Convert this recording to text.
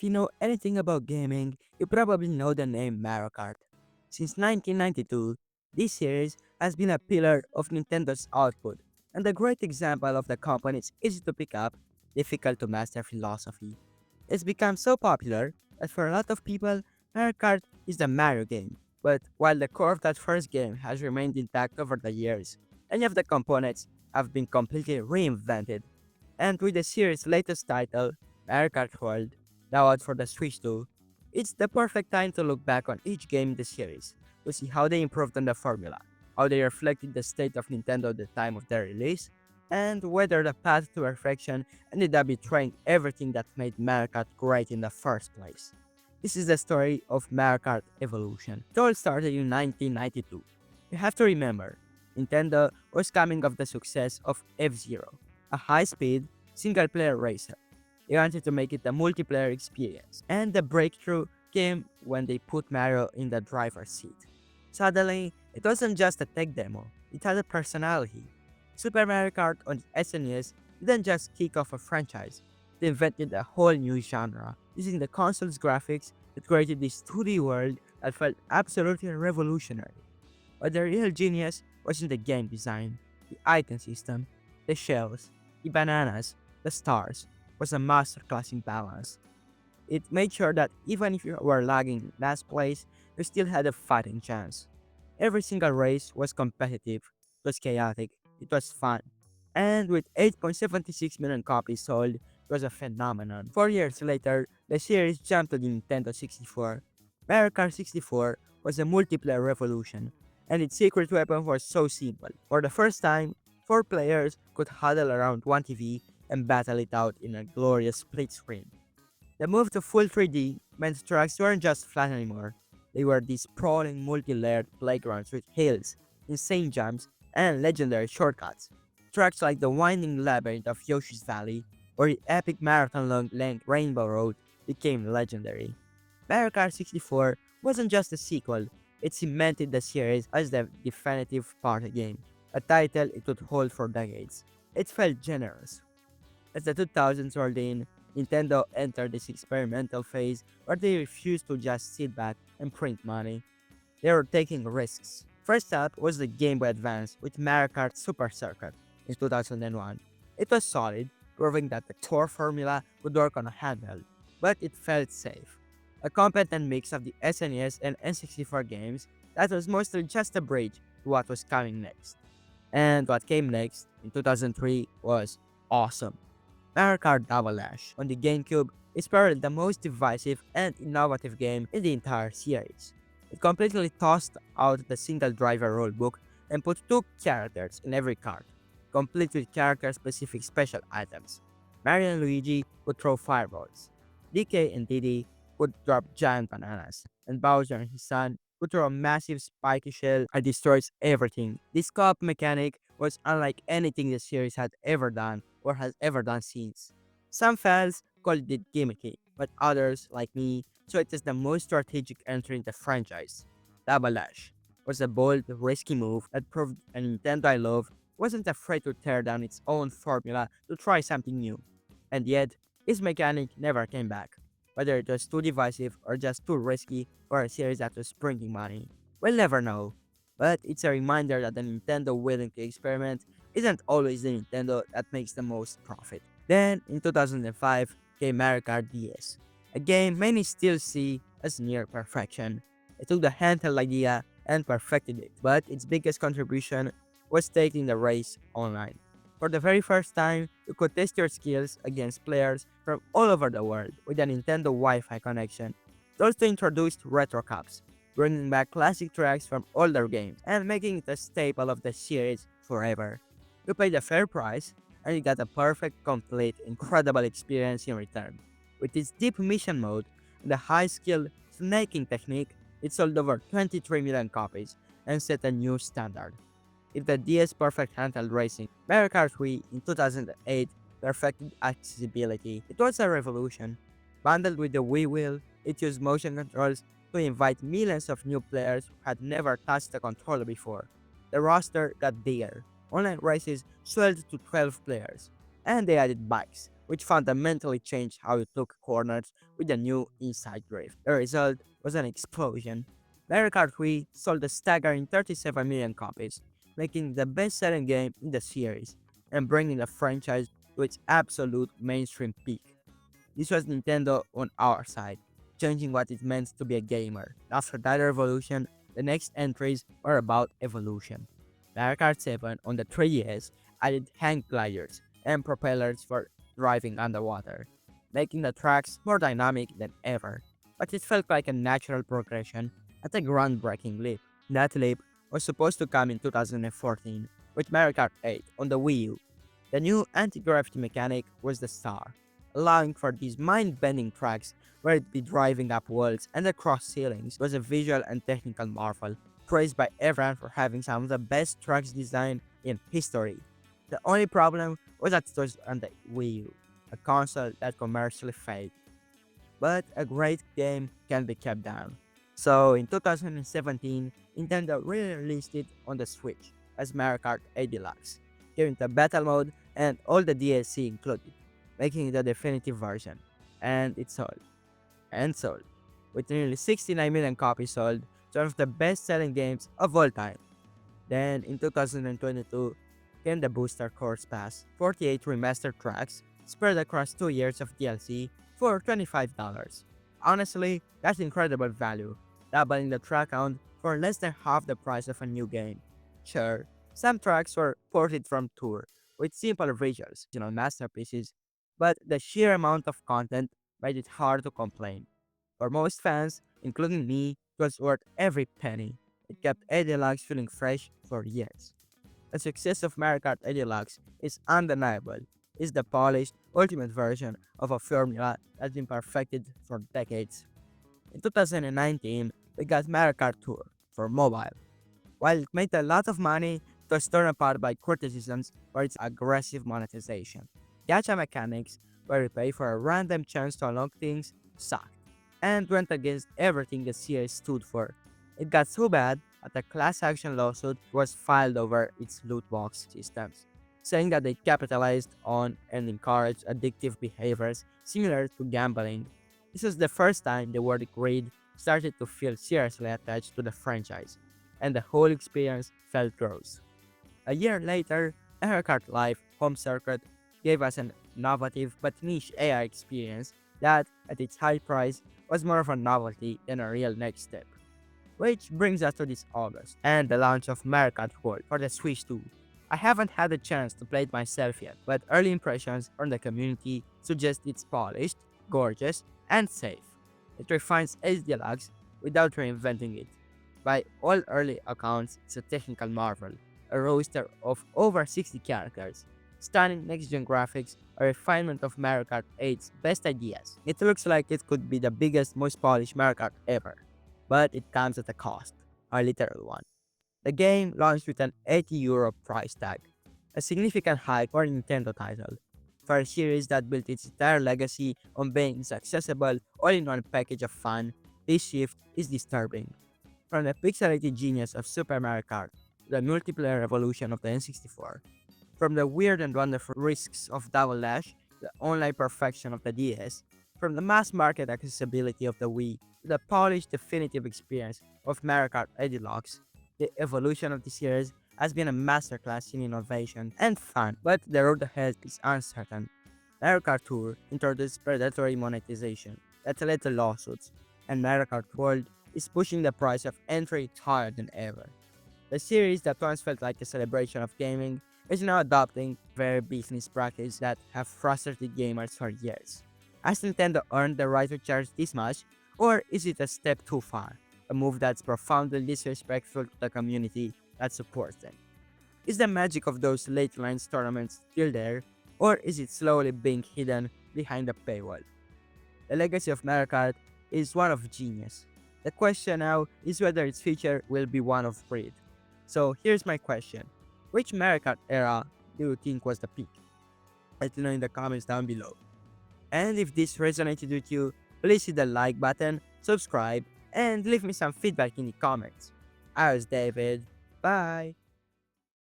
you know anything about gaming, you probably know the name Mario Kart. Since 1992, this series has been a pillar of Nintendo's output and a great example of the company's easy to pick up, difficult to master philosophy. It's become so popular that for a lot of people, Mario Kart is the Mario game. But while the core of that first game has remained intact over the years, any of the components have been completely reinvented. And with the series' latest title, Mario Kart World, now out for the Switch 2, it's the perfect time to look back on each game in the series to see how they improved on the formula, how they reflected the state of Nintendo at the time of their release, and whether the path to perfection ended up betraying everything that made Mario Kart great in the first place. This is the story of Mario Kart Evolution. It all started in 1992. You have to remember, Nintendo was coming off the success of F-Zero, a high-speed, single-player racer. They wanted to make it a multiplayer experience, and the breakthrough came when they put Mario in the driver's seat. Suddenly, it wasn't just a tech demo, it had a personality. Super Mario Kart on the SNES didn't just kick off a franchise, it invented a whole new genre. Using the console's graphics, it created this 2D world that felt absolutely revolutionary. But the real genius wasn't the game design, the icon system, the shells, the bananas, the stars, was a masterclass in balance. It made sure that even if you were lagging in last place, you still had a fighting chance. Every single race was competitive, it was chaotic, it was fun. And with 8.76 million copies sold, it was a phenomenon. 4 years later, the series jumped to the Nintendo 64. Mario Kart 64 was a multiplayer revolution, and its secret weapon was so simple. For the first time, 4 players could huddle around one TV and battle it out in a glorious split screen. The move to full 3D meant tracks weren't just flat anymore. They were these sprawling multi-layered playgrounds with hills, insane jumps, and legendary shortcuts. Tracks like the winding labyrinth of Yoshi's Valley or the epic marathon-long length Rainbow Road became legendary. Mario Kart 64 wasn't just a sequel, it cemented the series as the definitive party game, a title it would hold for decades. It felt generous. As the 2000s rolled in, Nintendo entered this experimental phase where they refused to just sit back and print money. They were taking risks. First up was the Game Boy Advance with Mario Kart Super Circuit in 2001. It was solid, proving that the core formula would work on a handheld, but it felt safe. A competent mix of the SNES and N64 games that was mostly just a bridge to what was coming next. And what came next, in 2003, was awesome. Mario Kart Double Dash on the GameCube is probably the most divisive and innovative game in the entire series. It completely tossed out the single driver rulebook and put two characters in every cart, complete with character-specific special items. Mario and Luigi would throw fireballs. DK and Diddy would drop giant bananas, and Bowser and his son would throw a massive spiky shell that destroys everything. This co-op mechanic was unlike anything the series had ever done or has ever done since. Some fans called it gimmicky, but others, like me, saw it as the most strategic entry in the franchise. Double Dash was a bold, risky move that proved a Nintendo I love wasn't afraid to tear down its own formula to try something new. And yet, its mechanic never came back, whether it was too divisive or just too risky for a series that was printing money. We'll never know, but it's a reminder that the Nintendo willing to experiment isn't always the Nintendo that makes the most profit. Then, in 2005, came Mario Kart DS, a game many still see as near perfection. It took the handheld idea and perfected it, but its biggest contribution was taking the race online. For the very first time, you could test your skills against players from all over the world with a Nintendo Wi-Fi connection. It also introduced retro cups, bringing back classic tracks from older games and making it a staple of the series forever. You paid a fair price, and you got a perfect, complete, incredible experience in return. With its deep mission mode and the high-skill snaking technique, it sold over 23 million copies and set a new standard. If the DS perfect handheld racing, Mario Kart Wii in 2008 perfected accessibility. It was a revolution. Bundled with the Wii Wheel, it used motion controls to invite millions of new players who had never touched the controller before. The roster got bigger. Online races swelled to 12 players, and they added bikes, which fundamentally changed how you took corners with the new inside drift. The result was an explosion. Mario Kart Wii sold a staggering 37 million copies, making it the best-selling game in the series and bringing the franchise to its absolute mainstream peak. This was Nintendo on our side, changing what it meant to be a gamer. After that revolution, the next entries were about evolution. Mario Kart 7 on the 3DS added hang gliders and propellers for driving underwater, making the tracks more dynamic than ever. But it felt like a natural progression at a groundbreaking leap. That leap was supposed to come in 2014 with Mario Kart 8 on the Wii U. The new anti-gravity mechanic was the star, allowing for these mind-bending tracks where it'd be driving up walls and across ceilings. It was a visual and technical marvel, praised by everyone for having some of the best tracks design in history. The only problem was that it was on the Wii U, a console that commercially failed. But a great game can be kept down. So in 2017, Nintendo re-released it on the Switch as Mario Kart 8 Deluxe, giving the battle mode and all the DLC included, making it the definitive version. And it sold. And sold. With nearly 69 million copies sold, it's one of the best-selling games of all time. Then, in 2022, came the Booster Course Pass, 48 remastered tracks spread across 2 years of DLC for $25. Honestly, that's incredible value, doubling the track count for less than half the price of a new game. Sure, some tracks were ported from Tour with simple visuals, masterpieces, but the sheer amount of content made it hard to complain. For most fans, including me, it was worth every penny. It kept A Deluxe feeling fresh for years. The success of Mario Kart 8 Deluxe is undeniable. It's the polished, ultimate version of a formula that's been perfected for decades. In 2019, we got Mario Kart Tour for mobile. While it made a lot of money, it was torn apart by criticisms for its aggressive monetization. Gacha mechanics, where you pay for a random chance to unlock things, sucked, and went against everything the series stood for. It got so bad that a class action lawsuit was filed over its loot box systems, saying that they capitalized on and encouraged addictive behaviors similar to gambling. This was the first time the word greed started to feel seriously attached to the franchise, and the whole experience felt gross. A year later, Mario Kart Live Home Circuit gave us an innovative but niche AI experience that, at its high price, was more of a novelty than a real next step. Which brings us to this August and the launch of Mario Kart World for the Switch 2. I haven't had a chance to play it myself yet, but early impressions from the community suggest it's polished, gorgeous, and safe. It refines Ace Deluxe without reinventing it. By all early accounts, it's a technical marvel, a roster of over 60 characters, stunning next-gen graphics, a refinement of Mario Kart 8's best ideas. It looks like it could be the biggest, most polished Mario Kart ever, but it comes at a cost, a literal one. The game launched with an €80 price tag, a significant hike for a Nintendo title. For a series that built its entire legacy on being its accessible, all-in-one package of fun, this shift is disturbing. From the pixelated genius of Super Mario Kart to the multiplayer revolution of the N64, from the weird and wonderful risks of Double Dash to the online perfection of the DS, from the mass market accessibility of the Wii to the polished definitive experience of Mario Kart 8 Deluxe, the evolution of the series has been a masterclass in innovation and fun, but the road ahead is uncertain. Mario Kart Tour introduced predatory monetization that led to lawsuits, and Mario Kart World is pushing the price of entry higher than ever. The series that once felt like a celebration of gaming is now adopting very business practices that have frustrated gamers for years. Has Nintendo earned the right to charge this much, or is it a step too far? A move that's profoundly disrespectful to the community that supports them. Is the magic of those late line tournaments still there, or is it slowly being hidden behind a paywall? The legacy of Mario Kart is one of genius. The question now is whether its future will be one of greed. So here's my question. Which Mario Kart era do you think was the peak? Let me know in the comments down below. And if this resonated with you, please hit the like button, subscribe, and leave me some feedback in the comments. I was David. Bye.